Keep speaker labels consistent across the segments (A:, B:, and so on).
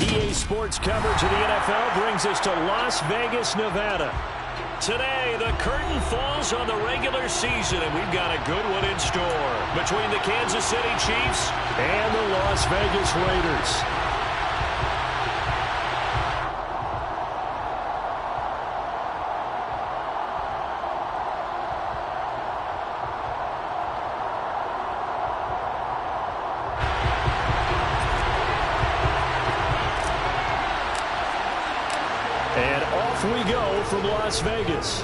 A: EA Sports coverage of the NFL brings us to Las Vegas, Nevada. Today, the curtain falls on the regular season, and we've got a good one in store between the Kansas City Chiefs and the Las Vegas Raiders. And off we go from Las Vegas.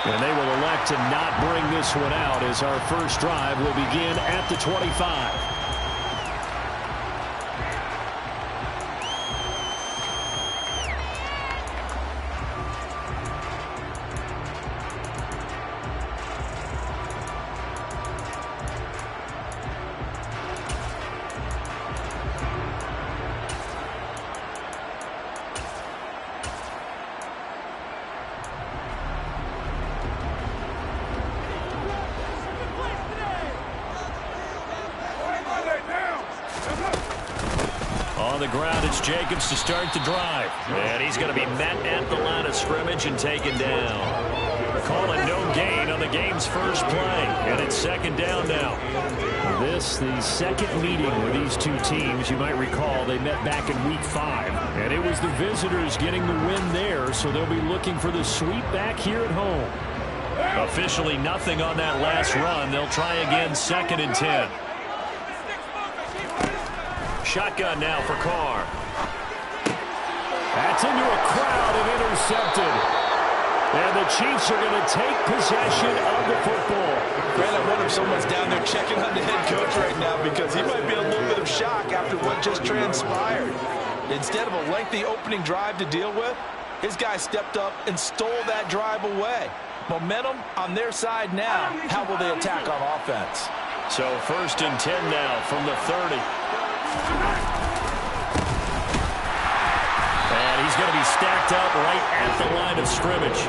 A: And they will elect to not bring this one out as our first drive will begin at the 25. On the ground, it's Jacobs to start the drive. And he's going to be met at the line of scrimmage and taken down. Calling no gain on the game's first play. And it's second down now. This, the second meeting with these two teams. You might recall they met back in Week 5. And it was the visitors getting the win there, so they'll be looking for the sweep back here at home. Officially nothing on that last run. They'll try again, 2nd and 10. Shotgun now for Carr. That's into a crowd and intercepted. And the Chiefs are going to take possession of the football.
B: Grant, I wonder if someone's down there checking on the head coach right now because he might be in a little bit of shock after what just transpired. Instead of a lengthy opening drive to deal with, his guy stepped up and stole that drive away. Momentum on their side now. How will they attack on offense?
A: So 1st and 10 now from the 30. And he's going to be stacked up right at the line of scrimmage.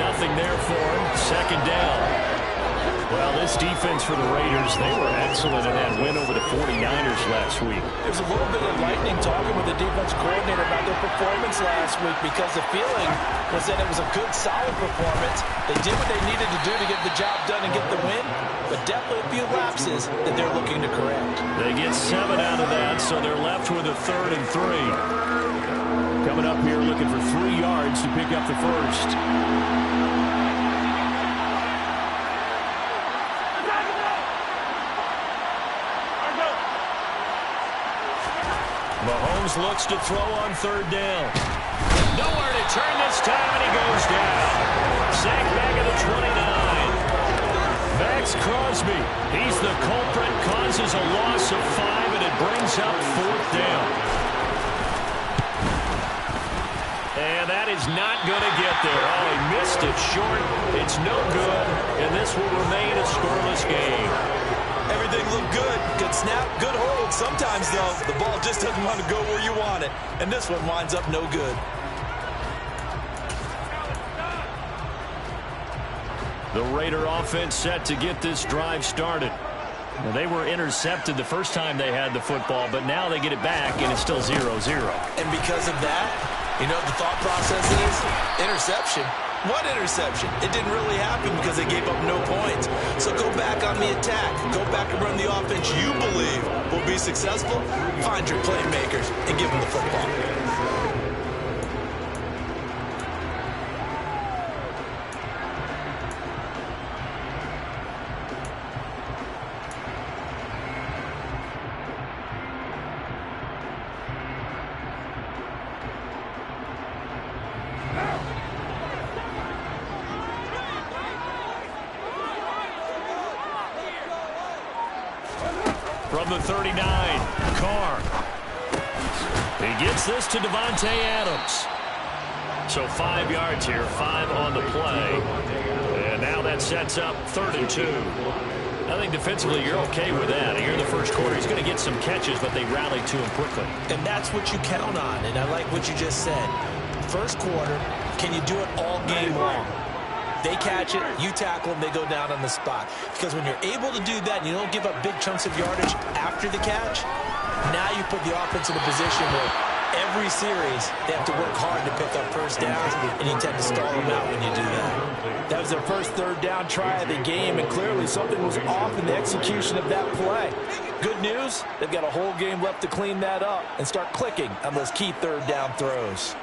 A: Nothing there for him. 2nd down. Well, this defense for the Raiders, they were excellent in that win over the 49ers last week.
B: There's a little bit of lightning talking with the defense coordinator about their performance last week because the feeling was that it was a good, solid performance. They did what they needed to do to get the job done and get the win, but definitely a few lapses that they're looking to correct.
A: They get 7 out of that, so they're left with a 3rd and 3. Coming up here looking for 3 yards to pick up the first. Mahomes looks to throw on 3rd down. Nowhere to turn this time, and he goes down. Sacked back at the 29. Max Crosby, he's the culprit, causes a loss of 5, and it brings up 4th down. And that is not going to get there. Oh, he missed it short. It's no good, and this will remain a scoreless game.
B: Everything looked good. Good snap, good hold. Sometimes, though, the ball just doesn't want to go where you want it. And this one winds up no good.
A: The Raider offense set to get this drive started. Well, they were intercepted the first time they had the football, but now they get it back, and it's still 0-0.
B: And because of that, you know what the thought process is? Interception. What interception? It didn't really happen because they gave up no points. So go back on the attack. Go back and run the offense you believe will be successful. Find your playmakers and give them the football.
A: From the 39, Carr. He gets this to Devontae Adams. So 5 yards here, 5 on the play. And now that sets up 3rd and 2. I think defensively you're okay with that. Here in the first quarter, he's going to get some catches, but they rallied to him quickly.
B: And that's what you count on, and I like what you just said. First quarter, can you do it all game long? They catch it, you tackle them, they go down on the spot. Because when you're able to do that and you don't give up big chunks of yardage after the catch, now you put the offense in a position where every series, they have to work hard to pick up first downs, and you tend to stall them out when you do that. That was their first third down try of the game, and clearly something was off in the execution of that play. Good news, they've got a whole game left to clean that up and start clicking on those key third down throws.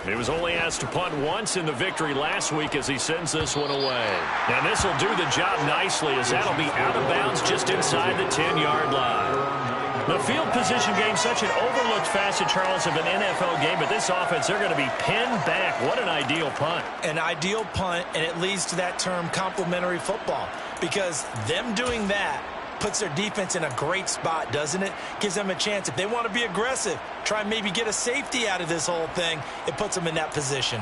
A: He was only asked to punt once in the victory last week as he sends this one away. And this will do the job nicely as that'll be out of bounds just inside the 10-yard line. The field position game, such an overlooked facet, Charles, of an NFL game, but this offense, they're going to be pinned back. What an ideal punt.
B: An ideal punt, and it leads to that term complementary football, because them doing that puts their defense in a great spot, doesn't it? Gives them a chance. If they want to be aggressive, try and maybe get a safety out of this whole thing, it puts them in that position.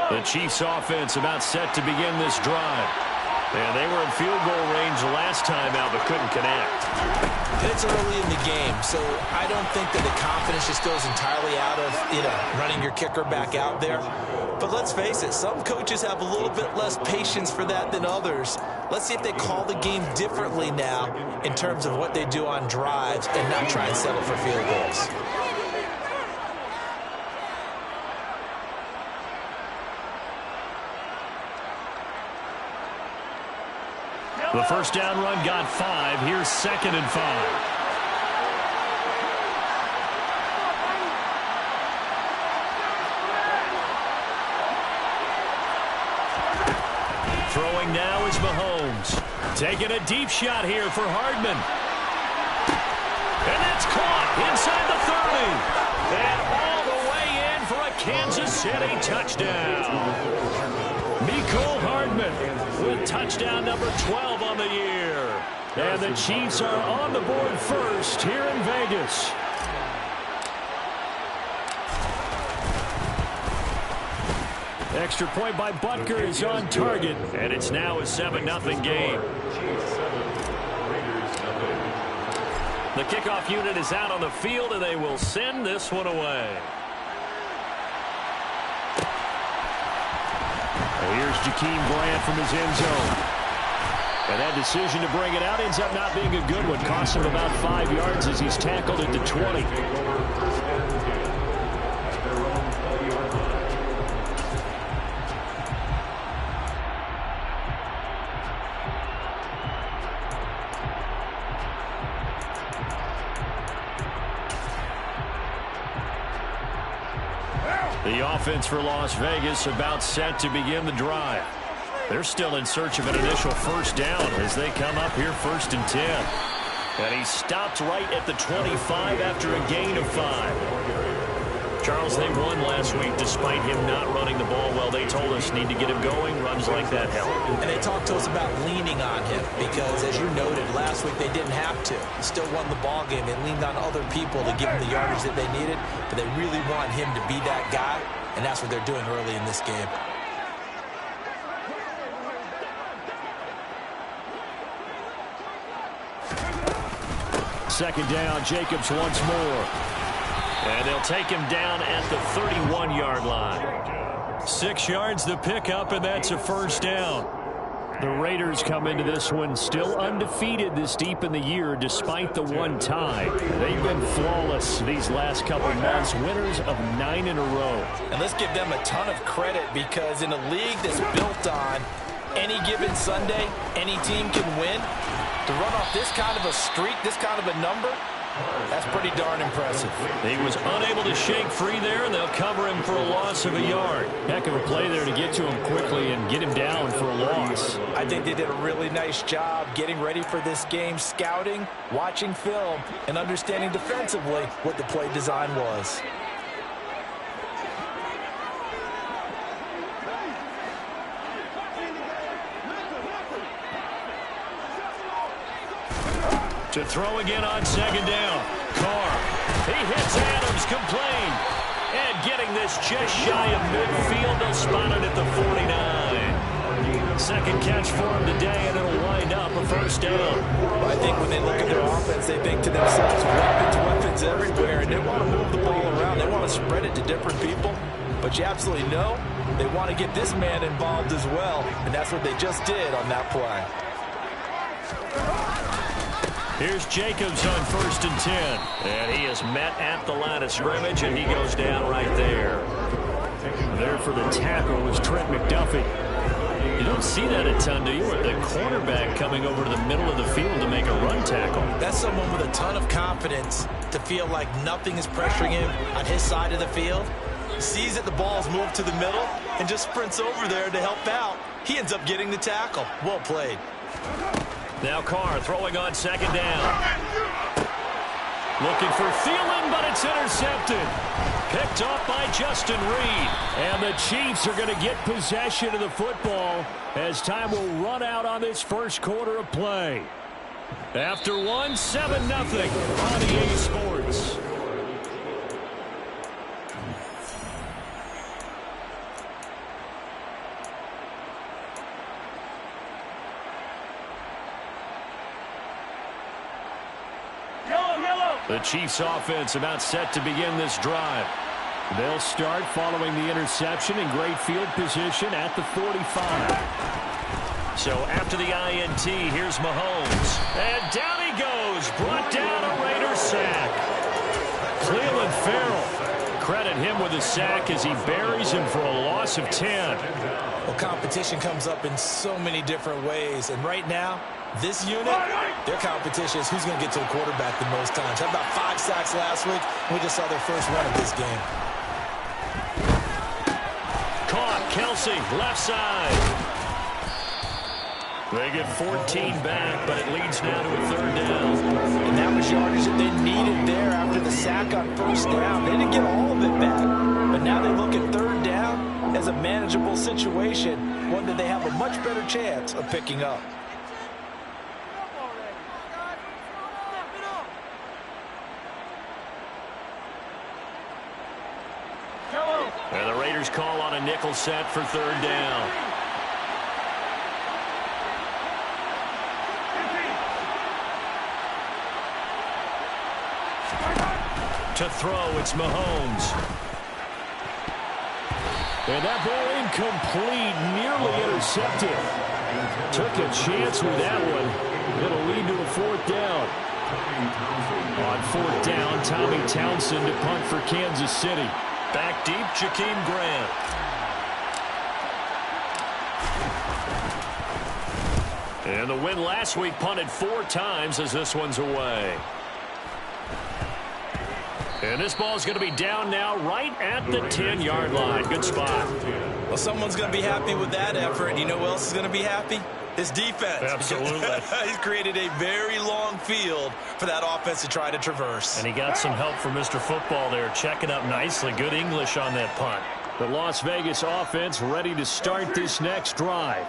A: The Chiefs offense about set to begin this drive. And they were in field goal range last time out, but couldn't connect.
B: It's early in the game, so I don't think that the confidence just goes entirely out of, running your kicker back out there. But let's face it, some coaches have a little bit less patience for that than others. Let's see if they call the game differently now in terms of what they do on drives and not try and settle for field goals.
A: The first down run got 5. Here's 2nd and 5. Throwing now is Mahomes. Taking a deep shot here for Hardman. And that's caught inside the 30. And all the way in for a Kansas City touchdown. Mecole Hardman with touchdown number 12 on the year. And the Chiefs are on the board first here in Vegas. Extra point by Butker is on target, and it's now a 7-0 game. The kickoff unit is out on the field, and they will send this one away. Here's Jakeem Grant from his end zone. And that decision to bring it out ends up not being a good one. Costs him about 5 yards as he's tackled at the 20. The offense for Las Vegas about set to begin the drive. They're still in search of an initial first down as they come up here 1st and 10. And he stopped right at the 25 after a gain of 5. Charles, they won last week despite him not running the ball well. They told us need to get him going. Runs like that help.
B: And they talked to us about leaning on him because, as you noted, last week they didn't have to. They still won the ball game. They leaned on other people to give them the yardage that they needed, but they really want him to be that guy, and that's what they're doing early in this game.
A: Second down, Jacobs once more. And they'll take him down at the 31-yard line. 6 yards the pickup, and that's a first down. The Raiders come into this one still undefeated this deep in the year despite the one tie. They've been flawless these last couple months, winners of 9 in a row.
B: And let's give them a ton of credit because in a league that's built on any given Sunday, any team can win. To run off this kind of a streak, this kind of a number, that's pretty darn impressive.
A: He was unable to shake free there, and they'll cover him for a loss of a yard. Heck of a play there to get to him quickly and get him down for a loss.
B: I think they did a really nice job getting ready for this game, scouting, watching film, and understanding defensively what the play design was.
A: To throw again on second down. Carr. He hits Adams, complete. And getting this just shy of midfield. They'll spot it at the 49. Second catch for him today, and it'll wind up a first down.
B: Well, I think when they look at their offense, they think to themselves, weapons everywhere, and they want to move the ball around. They want to spread it to different people. But you absolutely know they want to get this man involved as well, and that's what they just did on that play.
A: Here's Jacobs on 1st and 10. And he is met at the line of scrimmage, and he goes down right there. There for the tackle was Trent McDuffie. You don't see that a ton, do you? The cornerback coming over to the middle of the field to make a run tackle.
B: That's someone with a ton of confidence to feel like nothing is pressuring him on his side of the field. Sees that the ball's moved to the middle and just sprints over there to help out. He ends up getting the tackle. Well played.
A: Now Carr throwing on 2nd down. Looking for Thielen, but it's intercepted. Picked off by Justin Reed. And the Chiefs are going to get possession of the football as time will run out on this first quarter of play. After 7-0 on EA Sports. The Chiefs offense about set to begin this drive. They'll start following the interception in great field position at the 45. So after the INT, here's Mahomes. And down he goes. Brought down a Raiders sack. Cleveland Farrell. Credit him with a sack as he buries him for a loss of 10.
B: Well, competition comes up in so many different ways. And right now, this unit, their competition is who's going to get to the quarterback the most times. Had about 5 sacks last week. We just saw their first one of this game.
A: Caught. Kelsey, left side. They get 14 back, but it leads now to a 3rd down.
B: And that was yardage that they needed there after the sack on 1st down. They didn't get all of it back. But now they look at 3rd down as a manageable situation, one that they have a much better chance of picking up.
A: And the Raiders call on a nickel set for 3rd down. To throw, it's Mahomes. And that ball incomplete, nearly intercepted. Took a chance with that one. It'll lead to a 4th down. On 4th down, Tommy Townsend to punt for Kansas City. Back deep, Jakeem Grant. And the win last week punted 4 times as this one's away. And this ball's going to be down now right at the 10-yard line. Good spot.
B: Well, someone's going to be happy with that effort. You know who else is going to be happy? His defense.
A: Absolutely.
B: He's created a very long field for that offense to try to traverse.
A: And he got some help from Mr. Football there, checking up nicely. Good English on that punt. The Las Vegas offense ready to start this next drive.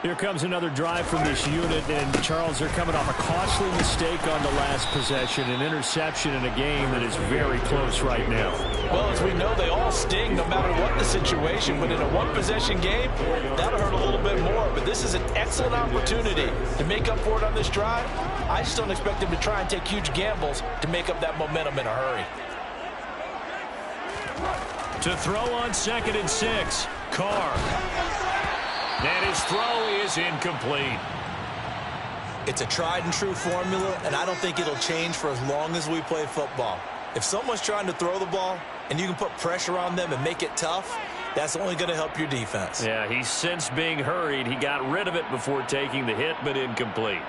A: Here comes another drive from this unit, and Charles, they're coming off a costly mistake on the last possession, an interception in a game that is very close right now.
B: Well, as we know, they all sting no matter what the situation, but in a one-possession game, that'll hurt a little bit more. But this is an excellent opportunity to make up for it on this drive. I just don't expect them to try and take huge gambles to make up that momentum in a hurry.
A: To throw on 2nd and 6, Carr. And his throw is incomplete.
B: It's a tried-and-true formula, and I don't think it'll change for as long as we play football. If someone's trying to throw the ball and you can put pressure on them and make it tough, that's only going to help your defense.
A: Yeah, he's since being hurried. He got rid of it before taking the hit, but incomplete.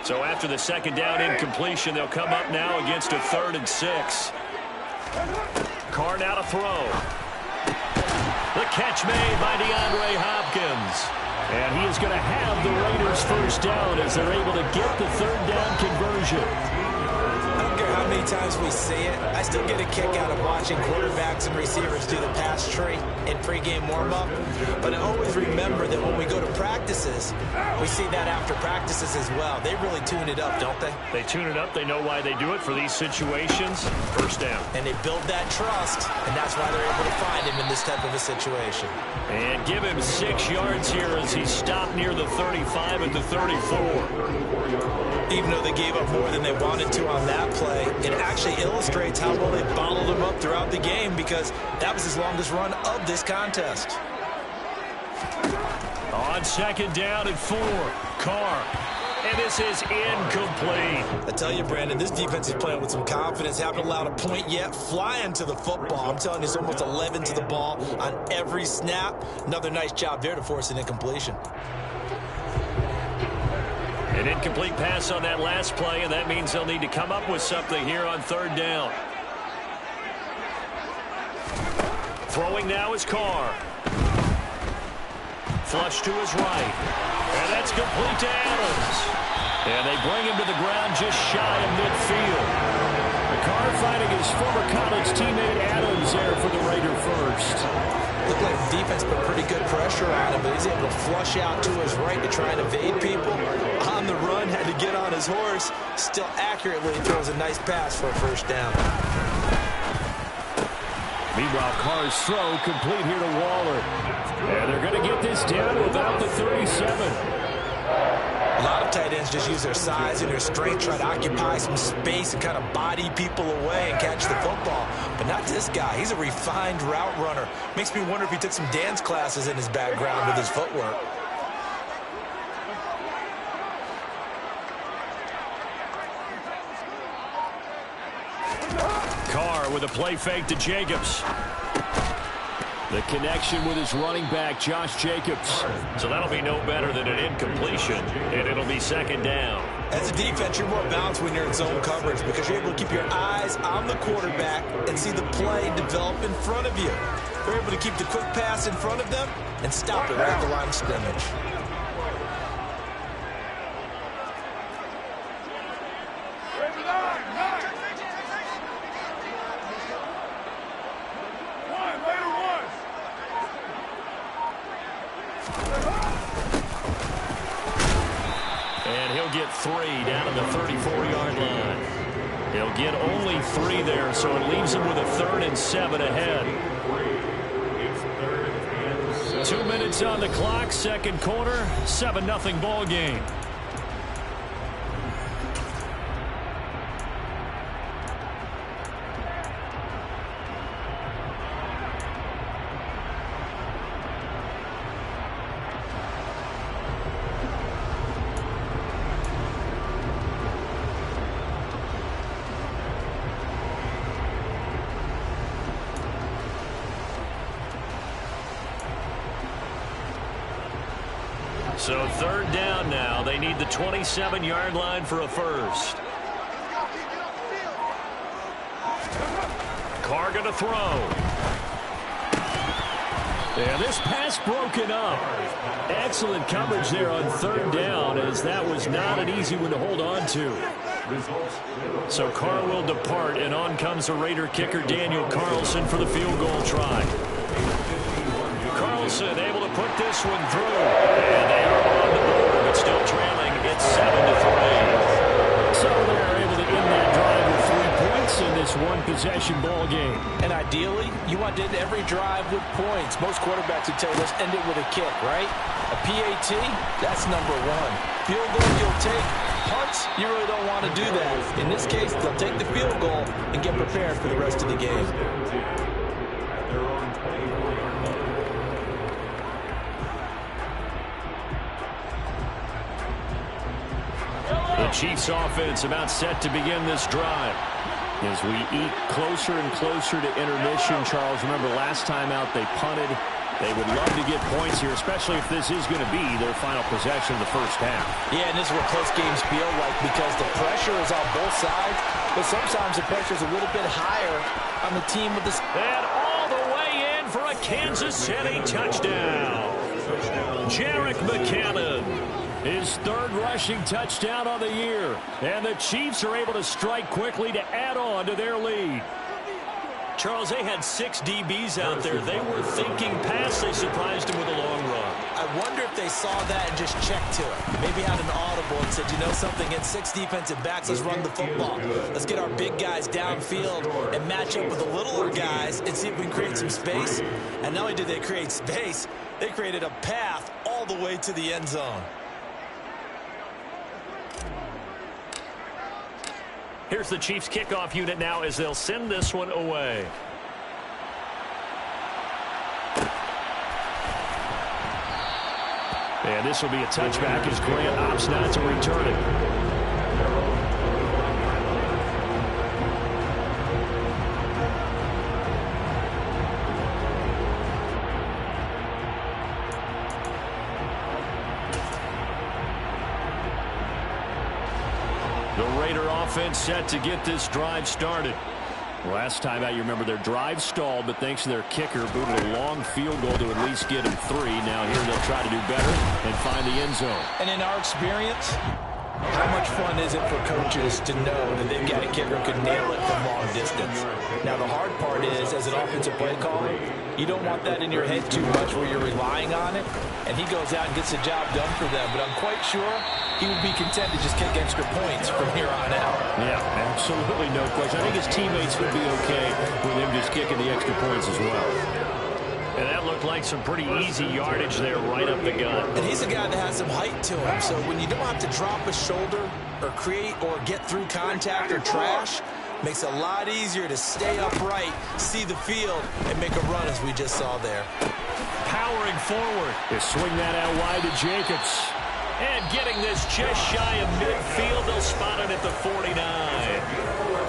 A: So after the 2nd down incompletion, they'll come up now against a 3rd and 6. Carr now to throw. The catch made by DeAndre Hopkins. And he is going to have the Raiders first down as they're able to get the 3rd down conversion.
B: I don't care how many times we see it. I still get a kick out of watching quarterbacks and receivers do the pass tree in pregame warm-up. But I always remember that when we go to practices, we see that after practices as well. They really tune it up, don't they?
A: They tune it up. They know why they do it for these situations. First down.
B: And they build that trust, and that's why they're able to find him in this type of a situation.
A: And give him 6 yards here as he stopped near the 35 at the 34.
B: Even though they gave up more than they wanted to on that play, it actually illustrates how well they bottled him up throughout the game, because that was his longest run of this contest.
A: On second down and 4, Carr. And this is incomplete.
B: I tell you, Brandon, this defense is playing with some confidence. Haven't allowed a point yet. Flying to the football. I'm telling you, it's almost 11 to the ball on every snap. Another nice job there to force an incompletion.
A: An incomplete pass on that last play, and that means they'll need to come up with something here on third down. Throwing now is Carr. Flush to his right. And that's complete to Adams. And they bring him to the ground just shy of midfield. Carr finding his former college teammate Adams there for the Raider first.
B: Looked like the defense put pretty good pressure on him, but he's able to flush out to his right to try and evade people. On the run, had to get on his horse. Still accurately throws a nice pass for a first down.
A: Meanwhile, Carr's throw complete here to Waller. And they're going to get this down to about the 37.
B: A lot of tight ends just use their size and their strength, try to occupy some space and kind of body people away and catch the football. But not this guy. He's a refined route runner. Makes me wonder if he took some dance classes in his background with his footwork.
A: Carr with a play fake to Jacobs. The connection with his running back, Josh Jacobs. So that'll be no better than an incompletion, and it'll be second down.
B: As a defense, you're more balanced when you're in zone coverage because you're able to keep your eyes on the quarterback and see the play develop in front of you. They're able to keep the quick pass in front of them and stop it right at the line of scrimmage.
A: Get 3 down at the 34-yard line. He'll get only 3 there, so it leaves him with a 3rd and 7 ahead. 2 minutes on the clock, second quarter, 7-0 ball game. So third down now. They need the 27-yard line for a first. Carr going to throw. And this pass broken up. Excellent coverage there on third down, as that was not an easy one to hold on to. So Carr will depart, and on comes the Raider kicker Daniel Carlson for the field goal try. Carlson able to put this one through. And they are on the board, but still trailing. It's 7-3. So they're able to end that drive with 3 points in this one-possession ball game.
B: And ideally, you want to end every drive with points. Most quarterbacks would tell you, let's end it with a kick, right? A PAT, that's number 1. Field goal you'll take. Punts, you really don't want to do that. In this case, they'll take the field goal and get prepared for the rest of the game.
A: The Chiefs offense about set to begin this drive. As we eat closer and closer to intermission, Charles, remember last time out they punted. They would love to get points here, especially if this is going to be their final possession of the first half.
B: Yeah, and this is what close games feel like because the pressure is on both sides, but sometimes the pressure is a little bit higher on the team with this.
A: And all the way in for a Kansas City touchdown. Jerick McKinnon. His third rushing touchdown on the year. And the Chiefs are able to strike quickly to add on to their lead. Charles, they had 6 DBs out there. They were thinking pass. They surprised him with a long run.
B: I wonder if they saw that and just checked to it. Maybe had an audible and said, you know something, it's 6 defensive backs, let's run the football. Let's get our big guys downfield and match up with the littler guys and see if we can create some space. And not only did they create space, they created a path all the way to the end zone.
A: Here's the Chiefs kickoff unit now as they'll send this one away. And this will be a touchback as Grant opts not to return it. Offense set to get this drive started. Last time out, you remember their drive stalled, but thanks to their kicker, booted a long field goal to at least get him 3. Now here they'll try to do better and find the end zone.
B: And in our experience, how much fun is it for coaches to know that they've got a kicker who can nail it from long distance? Now the hard part is, as an offensive play caller, you don't want that in your head too much where you're relying on it, and he goes out and gets the job done for them. But I'm quite sure he would be content to just kick extra points from here on out.
A: Yeah, absolutely no question. I think his teammates would be okay with him just kicking the extra points as well. And that looked like some pretty easy yardage there right up the gut.
B: And he's a guy that has some height to him, so when you don't have to drop a shoulder or create or get through contact or trash, makes it a lot easier to stay upright, see the field, and make a run as we just saw there.
A: Powering forward. They swing that out wide to Jacobs. And getting this just shy of midfield, they'll spot it at the 49.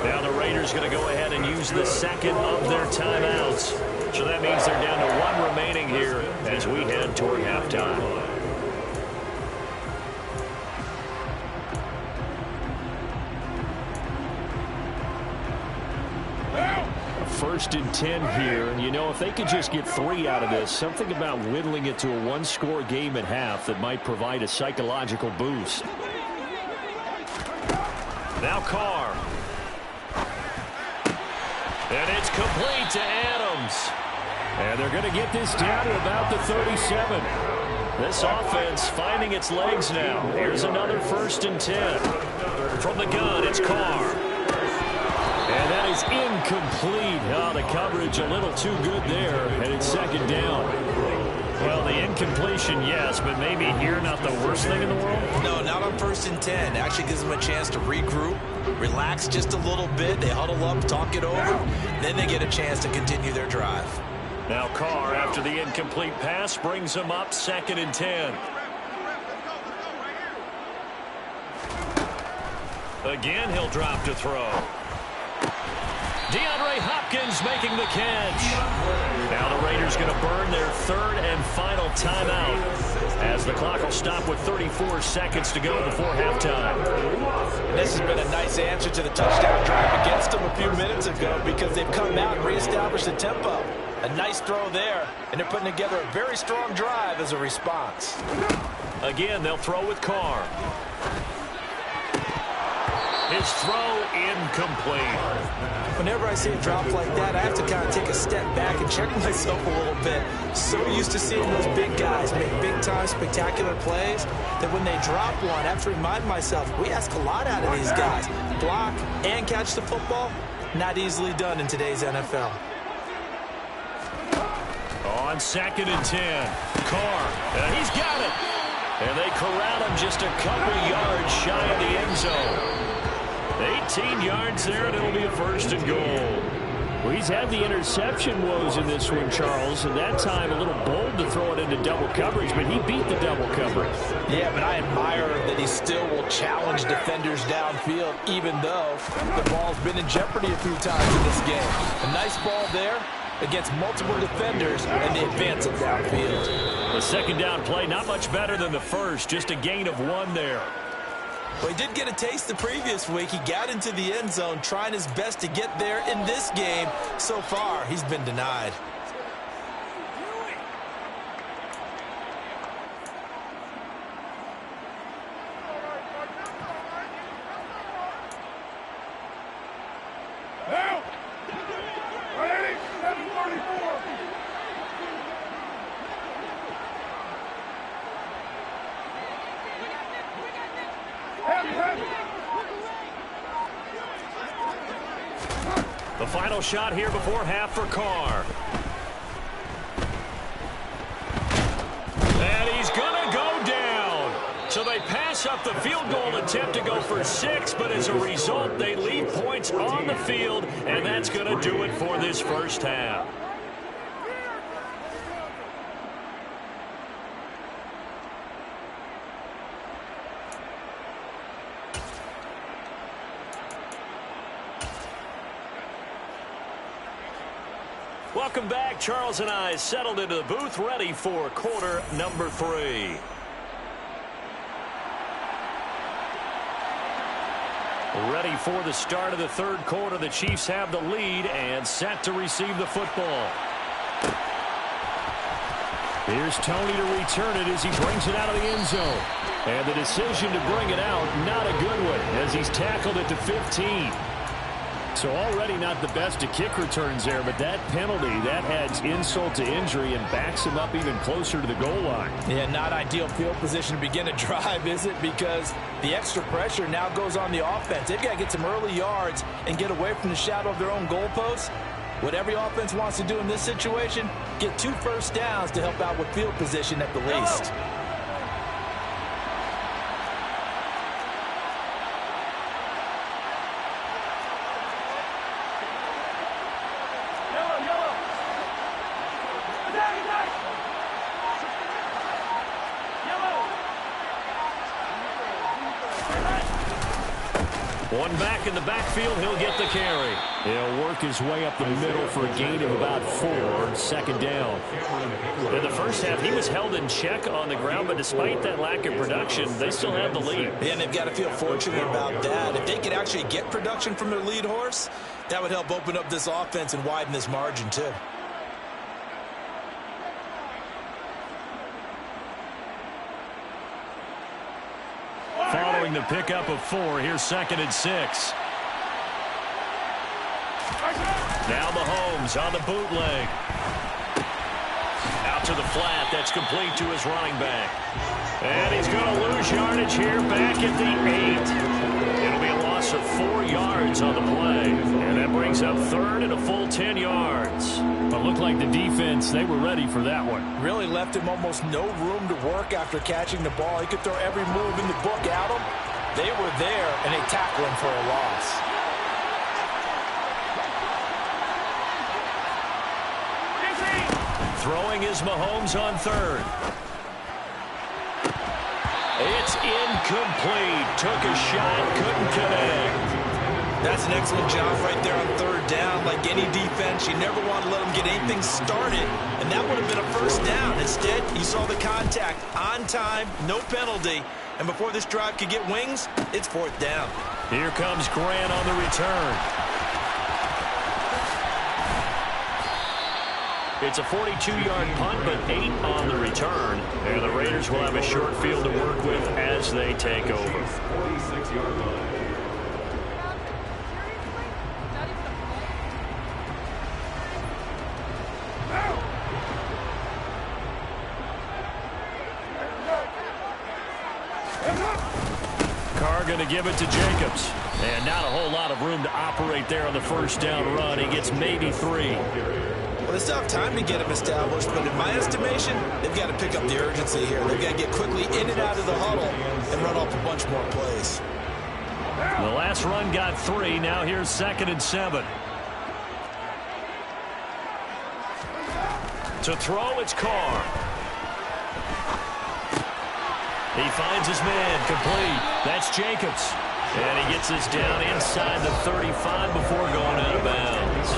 A: Now the Raiders going to go ahead and use the second of their timeouts. So that means they're down to 1 remaining here as we head toward halftime. First and 10 here, and you know, if they could just get 3 out of this, something about whittling it to a 1-score game at half that might provide a psychological boost. Now Carr. And it's complete to Adams. And they're going to get this down to about the 37. This offense finding its legs now. Here's another first and 10. From the gun, it's Carr. And that is incomplete. Oh, the coverage a little too good there, and it's second down. Well, the incompletion, yes, but maybe here not the worst thing in the world?
B: No, not on first and 10. Actually gives them a chance to regroup, relax just a little bit. They huddle up, talk it over. Then they get a chance to continue their drive.
A: Now Carr, after the incomplete pass, brings them up second and 10. Again, he'll drop to throw. DeAndre Hopkins making the catch. Now the Raiders going to burn their third and final timeout as the clock will stop with 34 seconds to go before halftime.
B: This has been a nice answer to the touchdown drive against them a few minutes ago because they've come out and reestablished the tempo. A nice throw there, and they're putting together a very strong drive as a response.
A: Again, they'll throw with Carr. His throw incomplete.
B: Whenever I see a drop like that, I have to kind of take a step back and check myself a little bit. So used to seeing those big guys make big-time spectacular plays that when they drop one, I have to remind myself, we ask a lot out of these guys. Block and catch the football, not easily done in today's NFL.
A: On second and 10, Carr, he's got it. And they corral him just a couple yards shy of the end zone. 18 yards there, and it'll be a first and goal. Well, he's had the interception woes in this one, Charles, and that time a little bold to throw it into double coverage, but he beat the double coverage.
B: Yeah, but I admire that he still will challenge defenders downfield, even though the ball's been in jeopardy a few times in this game. A nice ball there against multiple defenders, and they advance it downfield.
A: The second down play, not much better than the first, just a gain of 1 there.
B: Well, he did get a taste the previous week. He got into the end zone, trying his best to get there in this game. So far, he's been denied.
A: The final shot here before half for Carr. And he's going to go down. So they pass up the field goal attempt to go for 6, but as a result, they leave points on the field, and that's going to do it for this first half. Welcome back. Charles and I settled into the booth, ready for quarter number 3. Ready for the start of the third quarter. The Chiefs have the lead and set to receive the football. Here's Tony to return it as he brings it out of the end zone. And the decision to bring it out, not a good one, as he's tackled it to 15. So already not the best of kick returns there, but that penalty, that adds insult to injury and backs him up even closer to the goal line. Yeah, not ideal field position to begin a drive, is it? Because the extra pressure now goes on the offense. They've got to get some early yards and get away from the shadow of their own goalposts. What every offense wants to do in this situation, get 2 first downs to help out with field position at the least. One back in the backfield, he'll get the carry. He'll work his way up the middle for a gain of about 4, second down. In the first half, he was held in check on the ground, but despite that lack of production, they still have the lead. Yeah, and they've got to feel fortunate about that. If they could actually get production from their lead horse, that would help open up this offense and widen this margin, too. Following the pickup of 4, here's 2nd and 6. Now Mahomes on the bootleg. Out to the flat. That's complete to his running back. And he's going to lose yardage here back at the 8. It'll be a loss of 4 yards on the play. And that brings up 3rd and a full 10 yards. But looked like the defense, they were ready for that one. Really left him almost no room to work after catching the ball. He could throw every move in the book at him. They were there, and they tackled him for a loss. Throwing is Mahomes on 3rd. It's incomplete. Took a shot, couldn't connect. That's an excellent job right there on 3rd down. Like any defense, you never want to let them get anything started, and that would have been a first down. Instead, you saw the contact on time, no penalty, and before this drive could get wings, it's 4th down. Here comes Grant on the return. It's a 42-yard punt, but 8 on the return. And the Raiders will have a short field to work with as they take over. 46-yard line. Carr going to give it to Jacobs. And not a whole lot of room to operate there on the first down run. He gets maybe 3. Well, they still have time to get him established, but in my estimation, they've got to pick up the urgency here. They've got to get quickly in and out of the huddle and run off a bunch more plays. The last run got 3. Now here's 2nd and 7. To throw, it's Carr. He finds his man, complete. That's Jacobs. And he gets this down inside the 35 before going out of bounds.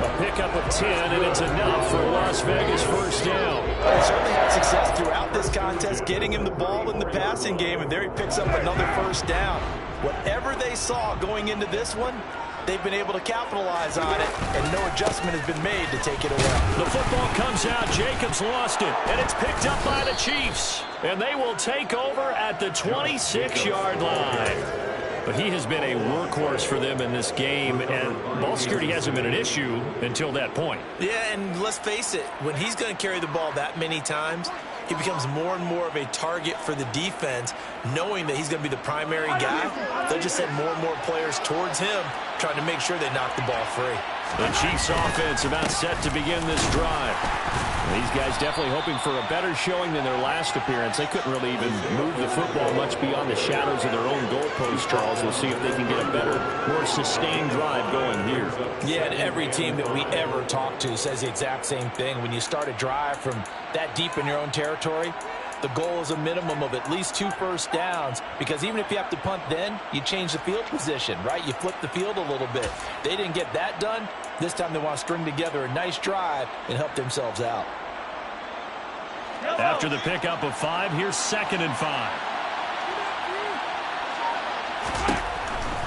A: A pickup of 10, and it's enough for a Las Vegas first down. He certainly had success throughout this contest, getting him the ball in the passing game, and there he picks up another first down. Whatever they saw going into this one, they've been able to capitalize on it, and no adjustment has been made to take it away. The football comes out. Jacobs lost it, and it's picked up by the Chiefs. And they will take over at the 26-yard line. But he has been a workhorse for them in this game, and ball security hasn't been an issue until that point. Yeah, and let's face it, when he's going to carry the ball that many times,
B: he becomes more and more of a target for the defense, knowing that he's going to be the primary guy. They'll just send more and more players towards him, trying to make sure they knock the ball free.
A: The Chiefs offense about set to begin this drive. These guys definitely hoping for a better showing than their last appearance. They couldn't really even move the football much beyond the shadows of their own goalpost, Charles. We'll see if they can get a better, more sustained drive going here.
B: Yeah, and every team that we ever talk to says the exact same thing. When you start a drive from that deep in your own territory, the goal is a minimum of at least 2 first downs, because even if you have to punt then, you change the field position, right? You flip the field a little bit. They didn't get that done. This time they want to string together a nice drive and help themselves out.
A: After the pickup of 5, here's 2nd and 5.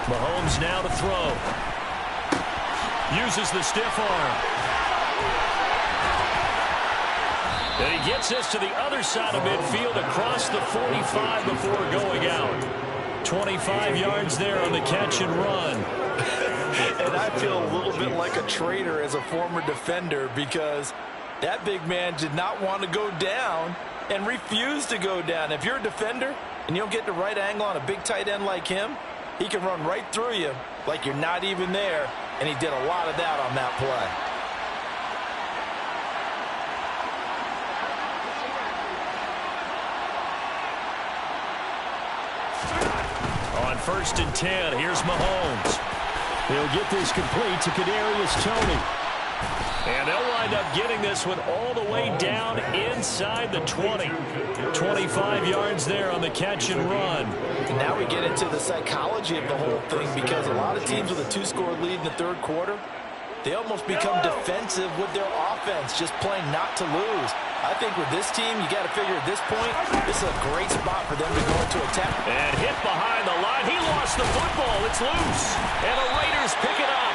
A: Mahomes now to throw. Uses the stiff arm. And he gets this to the other side of midfield across the 45 before going out. 25 yards there on the catch and run.
B: And I feel a little bit like a traitor as a former defender, because that big man did not want to go down and refused to go down. If you're a defender and you don't get the right angle on a big tight end like him, he can run right through you like you're not even there, and he did a lot of that on that play.
A: On 1st and 10, here's Mahomes. He'll get this complete to Kadarius Toney. And they'll wind up getting this one all the way down inside the 20. 25 yards there on the catch and run.
B: And now we get into the psychology of the whole thing, because a lot of teams with a 2-score lead in the 3rd quarter, they almost become defensive with their offense, just playing not to lose. I think with this team, you got to figure at this point, this is a great spot for them to go into attack.
A: And hit behind the line. He lost the football. It's loose. And the Raiders pick it up.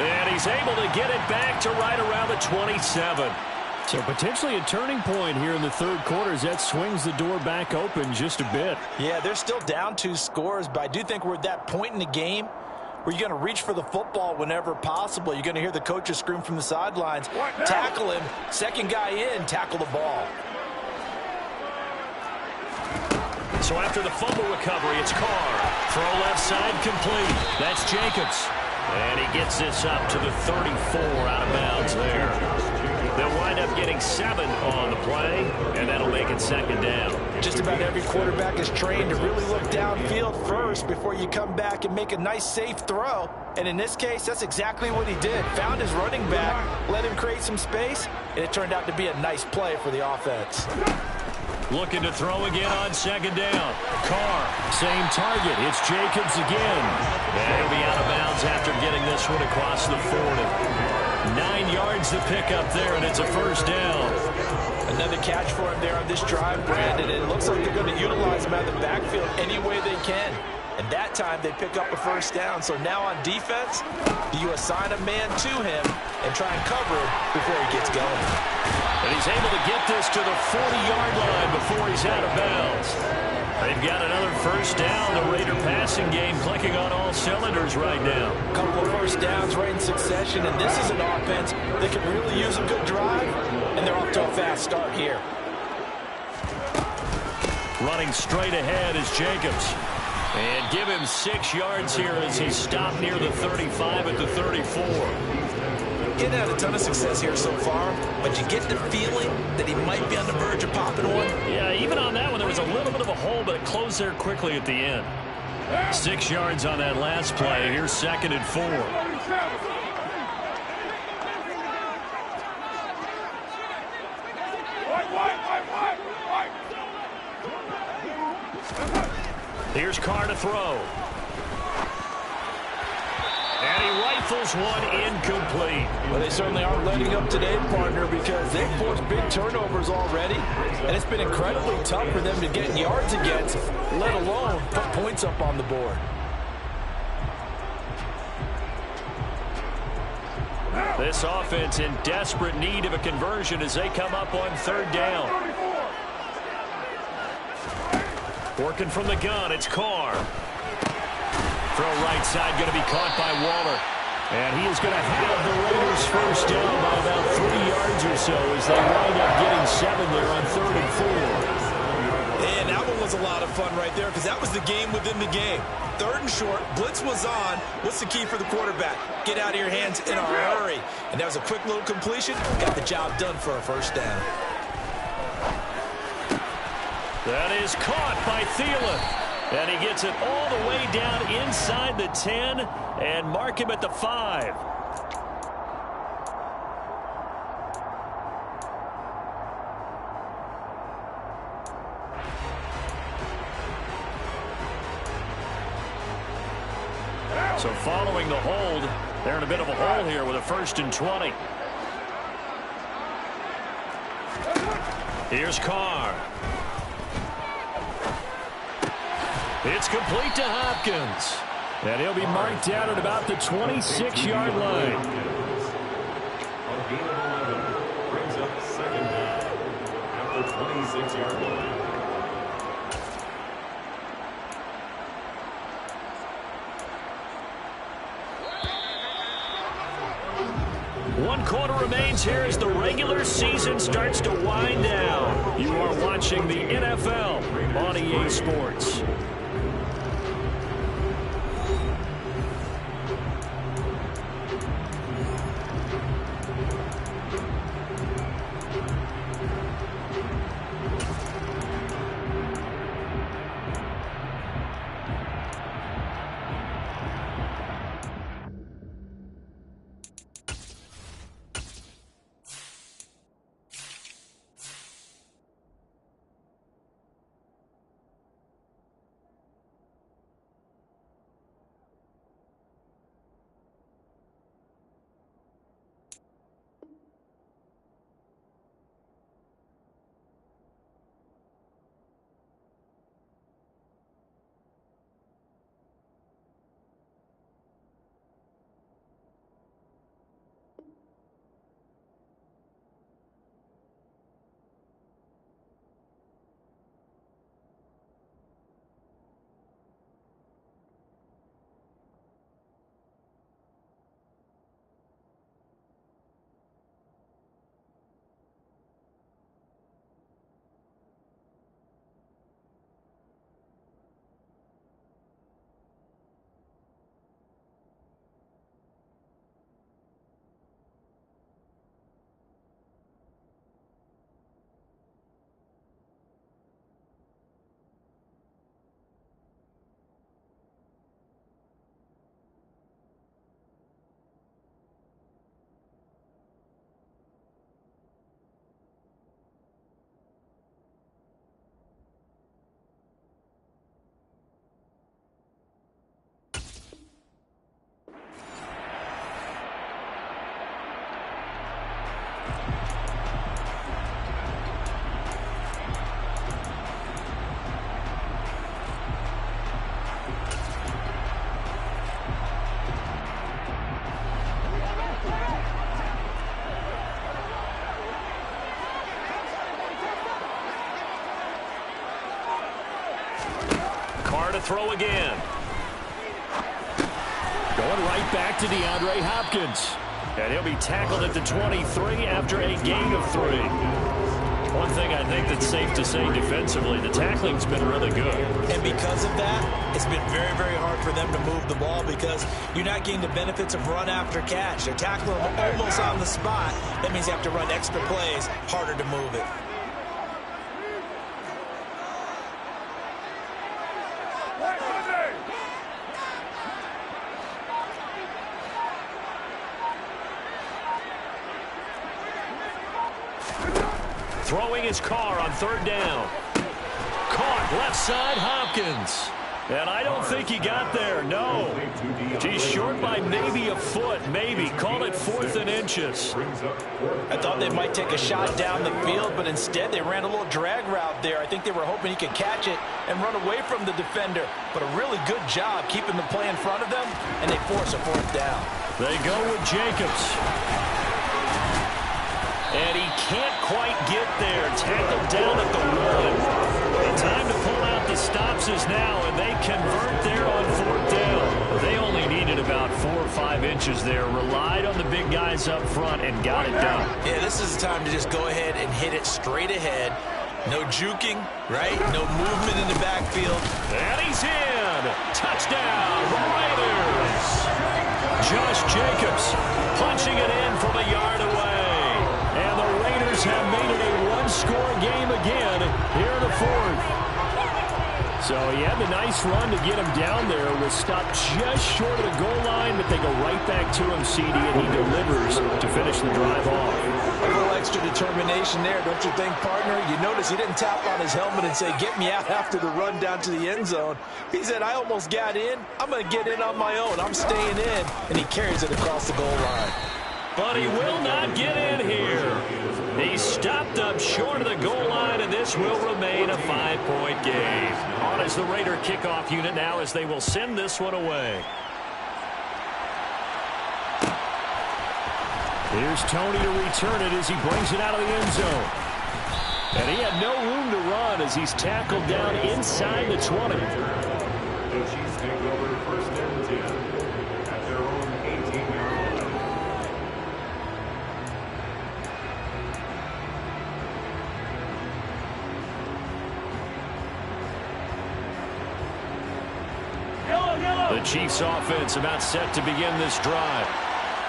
A: And he's able to get it back to right around the 27. So potentially a turning point here in the 3rd quarter as that swings the door back open just a bit.
B: Yeah, they're still down 2 scores, but I do think we're at that point in the game where you're going to reach for the football whenever possible. You're going to hear the coaches scream from the sidelines. Tackle him. 2nd guy in, tackle the ball.
A: So after the fumble recovery, it's Carr. Throw left side complete. That's Jacobs. And he gets this up to the 34 out of bounds there. They'll wind up getting 7 on the play, and that'll make it 2nd down.
B: Just about every quarterback is trained to really look downfield first before you come back and make a nice, safe throw. And in this case, that's exactly what he did. Found his running back, let him create some space, and it turned out to be a nice play for the offense.
A: Looking to throw again on 2nd down. Carr, same target. It's Jacobs again. And he'll be out of bounds after getting this one across the 40. 9 yards to pick up there, and it's a 1st down.
B: Another catch for him there on this drive, Brandon. It looks like they're going to utilize him out of the backfield any way they can. And that time they pick up a 1st down. So now on defense, you assign a man to him and try and cover him before he gets going.
A: And he's able to get this to the 40-yard line before he's out of bounds. They've got another 1st down. The Raider passing game clicking on all cylinders right now.
B: A couple of 1st downs right in succession, and this is an offense that can really use a good drive, and they're off to a fast start here.
A: Running straight ahead is Jacobs. And give him 6 yards here as he's stopped near the 35 at the 34.
B: Getting had a ton of success here so far, but you get the feeling that he might be on the verge of popping one.
A: Yeah, even on that one, there was a little bit of a hole, but it closed there quickly at the end. 6 yards on that last play. Here's 2nd and 4. Here's Carr to throw. And he rifles one incomplete.
B: Well, they certainly aren't letting up today, partner, because they've forced big turnovers already, and it's been incredibly tough for them to get yards against, let alone put points up on the board.
A: This offense in desperate need of a conversion as they come up on 3rd down. Working from the gun, it's Carr. Throw right side, going to be caught by Waller. And he is going to have the Raiders first down by about 3 yards or so as they wind up getting 7 there on 3rd and 4.
B: And that one was a lot of fun right there because that was the game within the game. 3rd and short, blitz was on. What's the key for the quarterback? Get out of your hands in a hurry. And that was a quick little completion. Got the job done for a first down.
A: That is caught by Thielen. And he gets it all the way down inside the 10 and mark him at the 5. So following the hold, they're in a bit of a hole here with a 1st and 20. Here's Carr. It's complete to Hopkins. And he'll be marked down at about the 26-yard line.
C: On gain of 11, brings up 2nd down at the 26-yard line.
A: One quarter remains here as the regular season starts to wind down. You are watching the NFL on EA Sports. To throw again. Going right back to DeAndre Hopkins. And he'll be tackled at the 23 after a gain of 3. One thing I think that's safe to say defensively, the tackling's been really good.
B: And because of that, it's been very, very hard for them to move the ball because you're not getting the benefits of run after catch. They're tackling them almost on the spot. That means you have to run extra plays, harder to move it.
A: Throwing his Carr on 3rd down. Caught left side, Hopkins. And I don't think he got there, no. He's short by maybe a foot, maybe. Call it 4th and inches.
B: I thought they might take a shot down the field, but instead they ran a little drag route there. I think they were hoping he could catch it and run away from the defender. But a really good job keeping the play in front of them, and they force a 4th down.
A: They go with Jacobs. And he can't quite get there. Tackled down at the 1. The time to pull out the stops is now, and they convert there on 4th down. They only needed about 4 or 5 inches approaches there. Relied on the big guys up front and got it done.
B: Yeah, this is the time to just go ahead and hit it straight ahead. No juking, right? No movement in the backfield.
A: And he's in. Touchdown, the Raiders. Josh Jacobs punching it in from a yard away. And the Raiders have made it a one-score game again here in the fourth. So he had the nice run to get him down there. Was stopped just short of the goal line, but they go right back to him, CD, and he delivers to finish the drive off.
B: A little extra determination there, don't you think, partner? You notice he didn't tap on his helmet and say, get me out after the run down to the end zone. He said, I almost got in. I'm going to get in on my own. I'm staying in. And he carries it across the goal line.
A: But he will not get in here. He stopped up short of the goal line, and this will remain a 5-point game. On as the Raider kickoff unit now as they will send this one away. Here's Tony to return it as he brings it out of the end zone. And he had no room to run as he's tackled down inside the 20.
C: The Chiefs take over first and 10 at their own 18-yard line.
A: The Chiefs offense about set to begin this drive.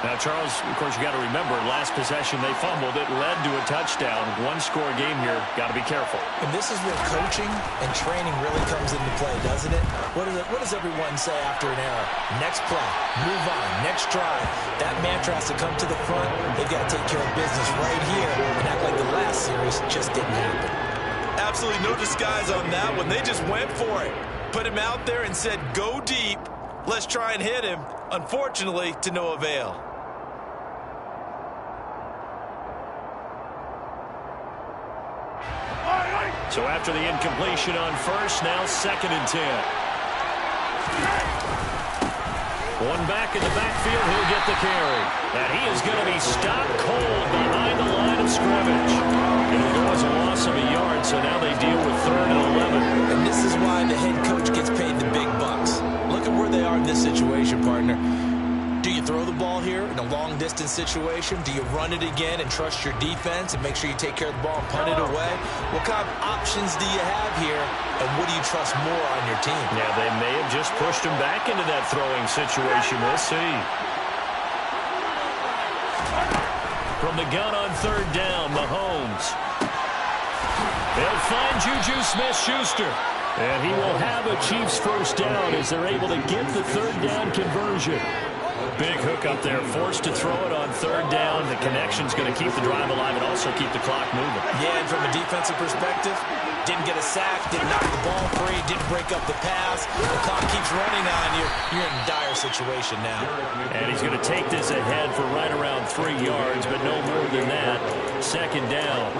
A: Now, Charles, of course, you got to remember, last possession they fumbled. It led to a touchdown. One-score game here. Got to be careful.
B: And this is where coaching and training really comes into play, doesn't it? What does everyone say after an error? Next play, move on, next drive. That mantra has to come to the front. They've got to take care of business right here and act like the last series just didn't happen. Absolutely no disguise on that one. They just went for it. Put him out there and said, go deep. Let's try and hit him. Unfortunately, to no avail.
A: So after the incompletion on first, now 2nd and 10. One back in the backfield, he'll get the carry. And he is going to be stopped cold behind the line of scrimmage. It'll go as a loss of a yard, so now they deal with 3rd and 11.
B: And this is why the head coach gets paid the big bucks. Look at where they are in this situation, partner. Do you throw the ball here in a long-distance situation? Do you run it again and trust your defense and make sure you take care of the ball and punt it away? What kind of options do you have here, and what do you trust more on your team?
A: Yeah, they may have just pushed him back into that throwing situation. We'll see. From the gun on 3rd down, Mahomes. They'll find Juju Smith-Schuster. And he will have a Chiefs first down as they're able to get the 3rd down conversion. Big hook up there, forced to throw it on 3rd down. The connection's going to keep the drive alive and also keep the clock moving.
B: Yeah, and from a defensive perspective, didn't get a sack, didn't knock the ball free, didn't break up the pass. The clock keeps running on you. You're in a dire situation now.
A: And he's going to take this ahead for right around 3 yards, but no more than that. 2nd down.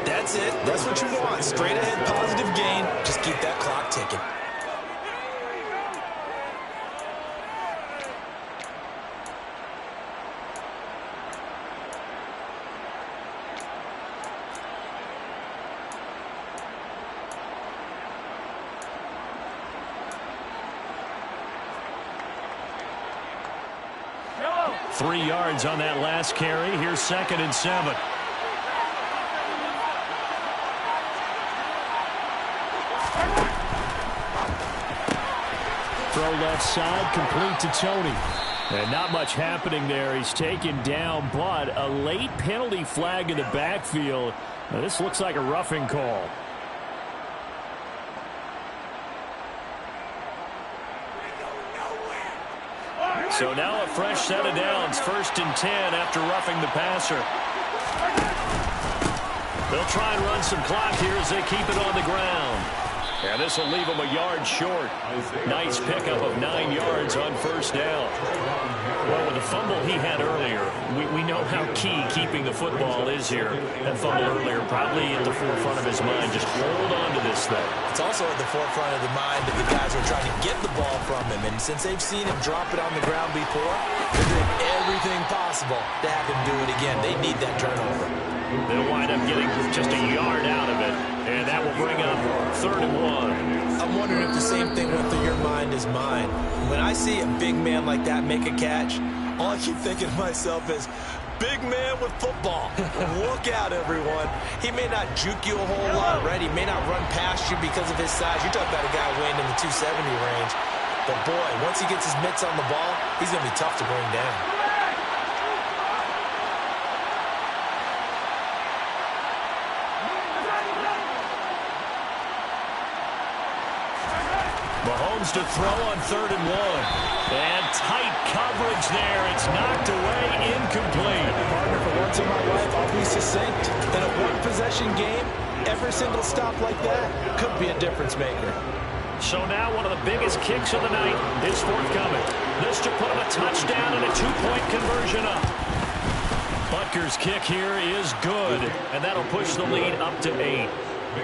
B: That's it. That's what you want. Straight ahead, positive gain. Just keep that clock ticking.
A: No. 3 yards on that last carry. Here's 2nd and 7. Throw left side, complete to Tony. And not much happening there. He's taken down, but a late penalty flag in the backfield. Now, this looks like a roughing call. So now a fresh set of downs. 1st and 10 after roughing the passer. They'll try and run some clock here as they keep it on the ground. And this will leave him a yard short. Nice pickup of 9 yards on 1st down. Well, with the fumble he had earlier, we know how key keeping the football is here. That fumble earlier probably at the forefront of his mind. Just hold on to this thing.
B: It's also at the forefront of the mind of the guys who are trying to get the ball from him. And since they've seen him drop it on the ground before, they're doing everything possible to have him do it again. They need that turnover.
A: They'll wind up getting just a yard out of it. And that will bring up 3rd and 1.
B: I'm wondering if the same thing went through your mind as mine. When I see a big man like that make a catch, All I keep thinking to myself is, big man with football. Look out, everyone. He may not juke you a whole lot, right? He may not run past you because of his size. You're talking about a guy weighing in the 270 range. But, boy, once he gets his mitts on the ball, he's going to be tough to bring down.
A: Mahomes to throw on 3rd and 1. And tight coverage there. It's knocked away, incomplete.
B: Partner, for once in my life, I'll be succinct. In a one-possession game, every single stop like that could be a difference maker.
A: So now one of the biggest kicks of the night is forthcoming. This to put him a touchdown and a 2-point conversion up. Butker's kick here is good, and that'll push the lead up to 8.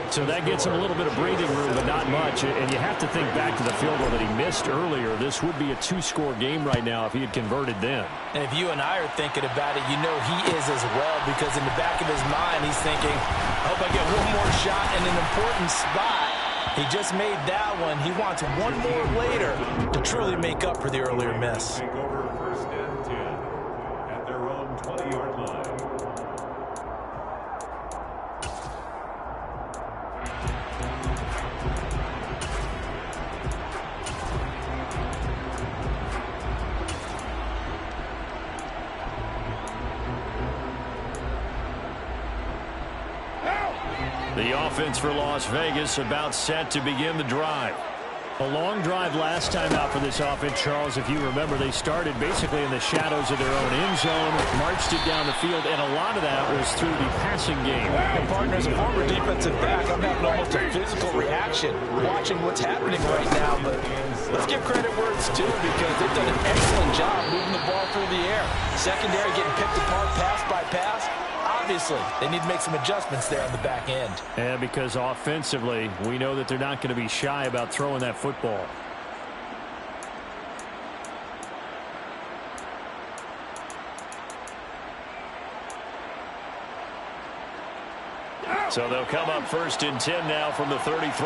A: So that gets him a little bit of breathing room, but not much. And you have to think back to the field goal that he missed earlier. This would be a 2-score game right now if he had converted then.
B: And if you and I are thinking about it, you know he is as well, because in the back of his mind, he's thinking, I hope I get one more shot in an important spot. He just made that one. He wants one more later to truly make up for the earlier miss.
C: Take over 1st and 10 at their own 20-yard line.
A: The offense for Las Vegas about set to begin the drive. A long drive last time out for this offense, Charles. If you remember, they started basically in the shadows of their own end zone, marched it down the field, and a lot of that was through the passing game.
B: And partner, as a former defensive back, I'm having almost a physical reaction watching what's happening right now. But let's give credit where it's due, because they've done an excellent job moving the ball through the air. Secondary getting picked apart pass by pass. Obviously, they need to make some adjustments there on the back end.
A: And because offensively, we know that they're not going to be shy about throwing that football. So they'll come up 1st and 10 now from the 33.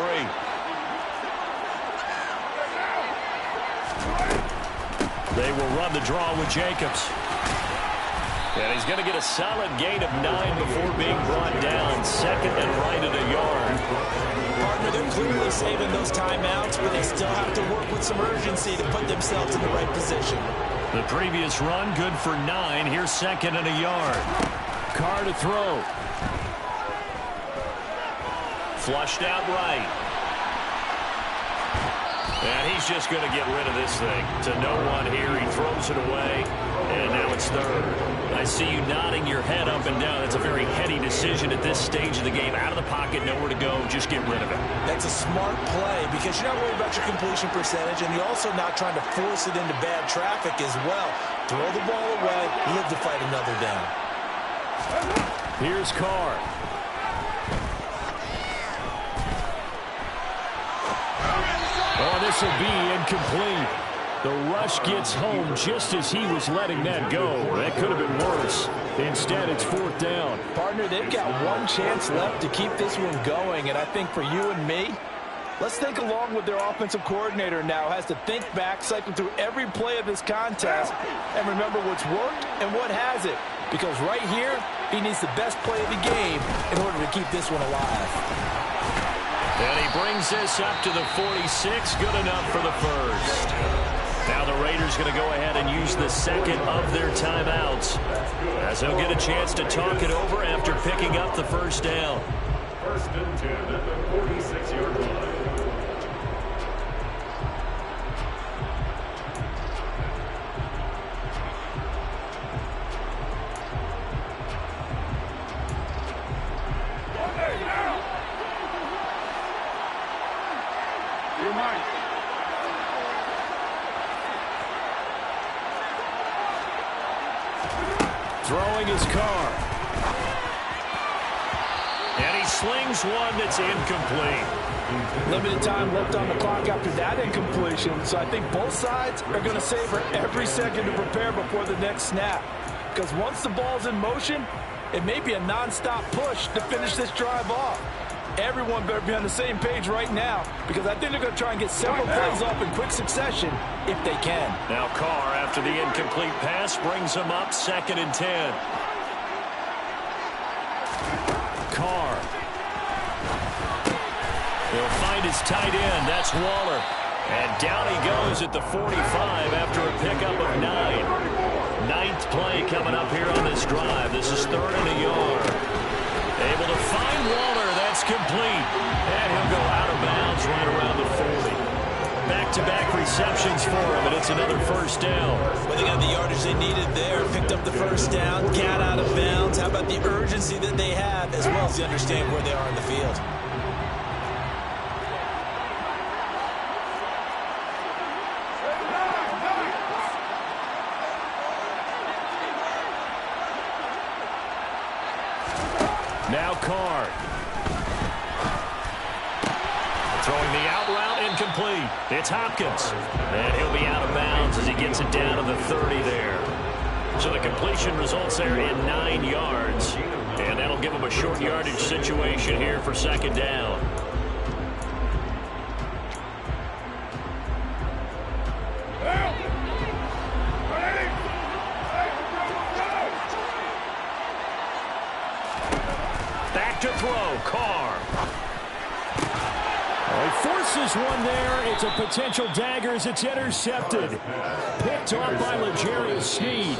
A: They will run the draw with Jacobs. And he's going to get a solid gain of 9 before being brought down. 2nd and right at a yard.
B: Partner, they're clearly saving those timeouts, but they still have to work with some urgency to put themselves in the right position.
A: The previous run, good for 9. Here's 2nd and a yard. Carr to throw. Flushed out right. And he's just going to get rid of this thing. To no one here. He throws it away. And now it's 3rd. I see you nodding your head up and down. It's a very heady decision at this stage of the game. Out of the pocket, nowhere to go. Just get rid of it.
B: That's a smart play, because you're not worried about your completion percentage, and you're also not trying to force it into bad traffic as well. Throw the ball away, live to fight another down.
A: Here's Carr. Oh, this will be incomplete. The rush gets home just as he was letting that go. That could have been worse. Instead, it's 4th down.
B: Partner, they've got one chance left to keep this one going, and I think for you and me, let's think along with their offensive coordinator now. Has to think back, cycle through every play of this contest, and remember what's worked and what hasn't. Because right here, he needs the best play of the game in order to keep this one alive.
A: And he brings this up to the 46. Good enough for the 1st. Now the Raiders going to go ahead and use the 2nd of their timeouts, as they'll get a chance to talk it over after picking up the 1st down.
C: 1st and 10 at the 46-yard line.
D: You're mine.
A: Throwing his Carr. And he slings one that's incomplete.
B: Limited time left on the clock after that incompletion, so I think both sides are going to savor every second to prepare before the next snap. Because once the ball's in motion, it may be a non-stop push to finish this drive off. Everyone better be on the same page right now, because I think they're going to try and get several plays off in quick succession if they can.
A: Now Carr, after the incomplete pass, brings him up 2nd and 10. Carr. He'll find his tight end. That's Waller. And down he goes at the 45 after a pickup of 9. 9th play coming up here on this drive. This is 3rd and a yard. Able to find Waller. That's complete. And he'll go out of bounds right around the 40. Back-to-back receptions for him, and it's another 1st down.
B: Well, they got the yardage they needed there. Picked up the 1st down, got out of bounds. How about the urgency that they have, as well as they understand where they are in the field?
A: Now Carr. Throwing the out route, incomplete. It's Hopkins. And he'll be out of bounds as he gets it down to the 30 there. So the completion results there in 9 yards. And that'll give him a short yardage situation here for 2nd down. Back to throw, Carr.
D: He forces one there. It's a potential dagger as it's intercepted. Picked off by L'Jarius Sneed.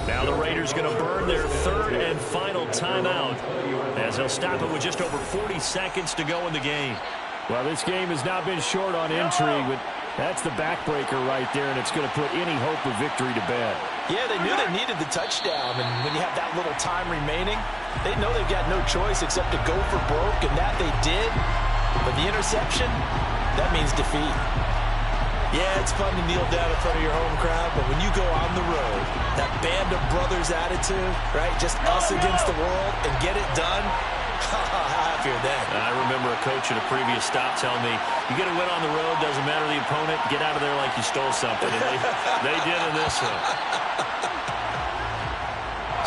A: Now the Raiders going to burn their 3rd and final timeout as they'll stop it with just over 40 seconds to go in the game.
D: Well, this game has not been short on intrigue, but that's the backbreaker right there, and it's going to put any hope of victory to bed.
B: Yeah, they knew they needed the touchdown, and when you have that little time remaining, they know they've got no choice except to go for broke, and that they did. But the interception, that means defeat. Yeah, it's fun to kneel down in front of your home crowd, but when you go on the road, that band of brothers attitude, right, just us against the world, and get it done, how happy are they?
A: I remember a coach at a previous stop telling me, you get a win on the road, doesn't matter the opponent, get out of there like you stole something. And they did in this one.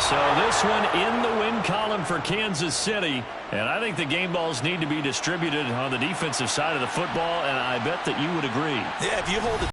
A: So this one in the win column for Kansas City. And I think the game balls need to be distributed on the defensive side of the football, and I bet that you would agree.
B: Yeah, if you hold it